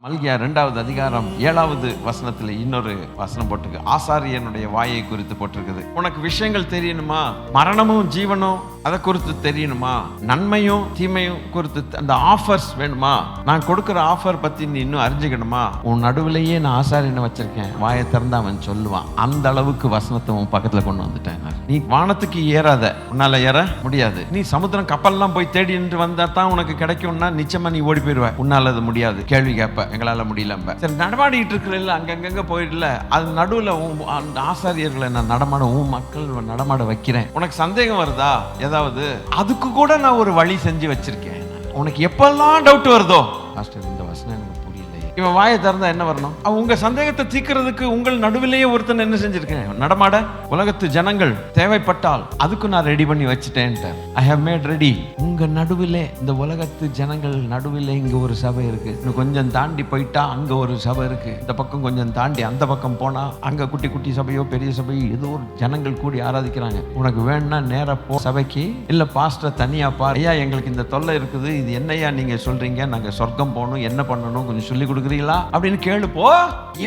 மல்கியா 2வது அதிகாரம் 7வது வசனத்துல இன்னொரு வசனம் போட்டிருக்கு. ஆசாரியனுடைய வாயை குறித்து போட்டிருக்குது. உனக்கு விஷயங்கள் தெரியணுமா? மரணமும் ஜீவனும் அதை குறித்து தெரியணுமா? நன்மையும் தீமையும் குறித்து அந்த ஆஃபர்ஸ் வேணுமா? நான் கொடுக்குற ஆஃபர் பத்தி நீ இன்னும் அறிஞ்சுக்கணுமா? உன் நடுவிலேயே நான் ஆசாரியனை வச்சிருக்கேன், வாயை திறந்து அவன் சொல்லுவான். அந்த அளவுக்கு வசனத்தை உன் பக்கத்துல கொண்டு வந்துட்டேன். நீ வானத்துக்கு ஏறாத, உன்னால ஏற முடியாது. நீ சமுத்திரம் கப்பல்லாம் போய் தேடி நின்று வந்தா தான் உனக்கு கிடைக்கும்னா நிச்சயமா நீ ஓடி போயிடுவ. உன்னால அது முடியாது. கேள்வி கேட்ப, எங்களால முடியல. சரி, நடமாடிட்டு இருக்கிற அங்கங்க போயிடல, அது நடுவில் அந்த ஆசாரியர்களை நான் நடமாட, உன் மக்கள் நடமாட வைக்கிறேன். உனக்கு சந்தேகம் வருதா? ஏதாவது அதுக்கு கூட நான் ஒரு வழி செஞ்சு வச்சிருக்கேன். உனக்கு எப்பெல்லாம் டவுட் வருதோ, மாஸ்டர் இந்த வசனம் எனக்கு புரியலையே, இவன் வாயை திறந்தா என்ன வரணும்? உங்க சந்தேகத்தை தீர்க்கிறதுக்கு உங்கள் நடுவிலேயே ஒருத்தன் என்ன செஞ்சிருக்கேன்? நடமாட உலகத்து ஜனங்கள் தேவைப்பட்டால் அதுக்கு நான் ரெடி பண்ணி வச்சுட்டேன். I have made ready. உங்க நடுவிலே, இந்த உலகத்து ஜனங்கள் நடுவிலே இங்க ஒரு சபை இருக்கு. இன்னும் கொஞ்சம் தாண்டி போயிட்டா அங்க ஒரு சபை இருக்கு. இந்த பக்கம் கொஞ்சம் தாண்டி அந்த பக்கம் போனா அங்க குட்டி குட்டி சபையோ பெரிய சபையோ ஏதோ ஒரு ஜனங்கள் கூடி ஆராதிக்கிறாங்க. உனக்கு வேணும்னா நேரா போ சபைக்கு, இல்ல பாஸ்டர் தனியா பாரு. ஐயா எங்களுக்கு இந்த தொல்லை இருக்குது, இது என்னையா நீங்க சொல்றீங்க, நாங்க சொர்க்கம் போகணும், என்ன பண்ணணும் கொஞ்சம் சொல்லி கொடுக்குறீங்களா அப்படின்னு கேளு. போ.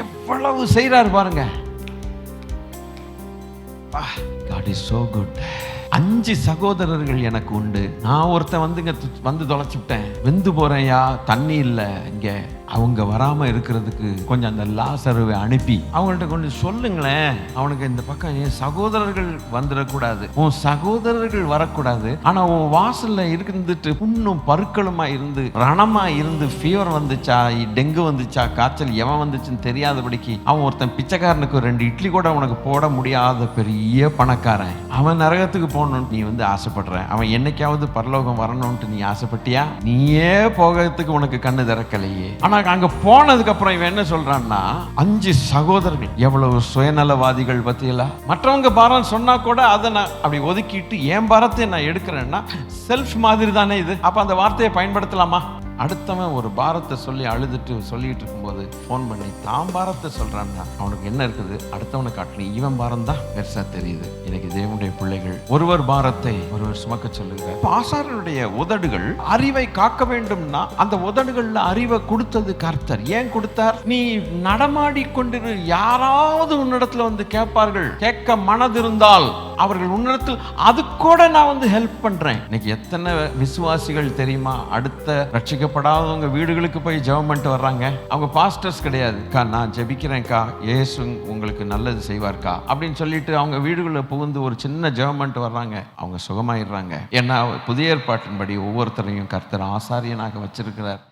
எவ்வளவு செய்யறாரு பாருங்க. God is so good. 5 சகோதரர்கள் எனக்கு உண்டு. நான் ஒருத்தன் வந்து தொலைச்சுட்டேன், வெந்து போறேன்யா, தண்ணி இல்லை இங்க. அவங்க வராம இருக்கிறதுக்கு கொஞ்சம் அந்த லாசருவை அனுப்பி அவங்கள்ட்ட கொஞ்சம் சொல்லுங்களேன், அவனுக்கு இந்த பக்கம் என் சகோதரர்கள் வந்துடக்கூடாது, உன் சகோதரர்கள் வரக்கூடாது. ஆனா உன் வாசல்ல இருந்துட்டு புண்ணும் பருக்களுமா இருந்து, ரணமா இருந்து, ஃபீவர் வந்துச்சா, டெங்கு வந்துச்சா, காய்ச்சல் எவன் வந்துச்சுன்னு தெரியாதபடிக்கு அவன் ஒருத்தன் பிச்சைக்காரனுக்கு 2 இட்லி கூட உனக்கு போட முடியாத பெரிய பணக்காரன். அவன் நரகத்துக்கு போகணும்னு நீ ஆசைப்படுற. அவன் என்னைக்காவது பரலோகம் வரணும்ட்டு நீ ஆசைப்பட்டியா? நீயே போகிறதுக்கு உனக்கு கண்ணு திறக்கலையே. ஆனா அங்க போனதுக்கு அப்புறம் இவன் என்ன சொல்றான்னா, 5 சகோதரர்கள் எவ்வளவு சுயநலவாதிகள் பத்தியல. மற்றவங்க பாரம் சொன்னா கூட அதை நான் அப்படி ஒதுக்கிட்டு என் பாரத்தை நான் எடுக்கிறேன்னா செல்ஃப் மாதிரி தானே இது. அப்ப அந்த வார்த்தையை பயன்படுத்தலாமா? அடுத்தவன் ஒரு பாரத்தை சொல்லி அழுதுட்டு சொல்லிட்டு இருக்கும்போது போன் பண்ணி தான் பாரத்தை சொல்றான்னா அவனுக்கு என்ன இருக்குது? அடுத்தவனை காட்டணும், இவன் பாரம் தான் பெருசா தெரியுது. இன்னைக்கு தேவனுடைய பிள்ளைகள் ஒருவர் பாரத்தை ஒருவர் சுமக்க சொல்லுங்க. ஆசாரியனுடைய உதடுகள் அறிவை காக்க வேண்டும்னா அந்த உதடுகள்ல அறிவை கொடுத்தது கர்த்தர். ஏன் கொடுத்தார்? நீ நடமாடி கொண்டிரு, யாராவது உன்னிடத்துல வந்து கேட்பார்கள், கேட்க மனதிருந்தால் அவர்கள் உன்னிடத்தில் அது கூட நான் ஹெல்ப் பண்றேன். இன்னைக்கு எத்தனை விசுவாசிகள் தெரியுமா, அடுத்த ரட்சிக்கப்படாதவங்க வீடுகளுக்கு போய் ஜெபம் பண்ணிட்டு வர்றாங்க. அவங்க பாஸ்டர்ஸ் கிடையாது. நான் ஜெபிக்கிறேன்க்கா, இயேசு உங்களுக்கு நல்லது செய்வார்க்கா அப்படின்னு சொல்லிட்டு அவங்க வீடுகளில் புகுந்து ஒரு சின்ன ஜெபம் பண்ணிட்டு வர்றாங்க. அவங்க சுகமாயிடுறாங்க. ஏன்னா புதிய ஏற்பாட்டின்படி ஒவ்வொருத்தரையும் கர்த்தர் ஆசாரியனாக வச்சிருக்கிறார்.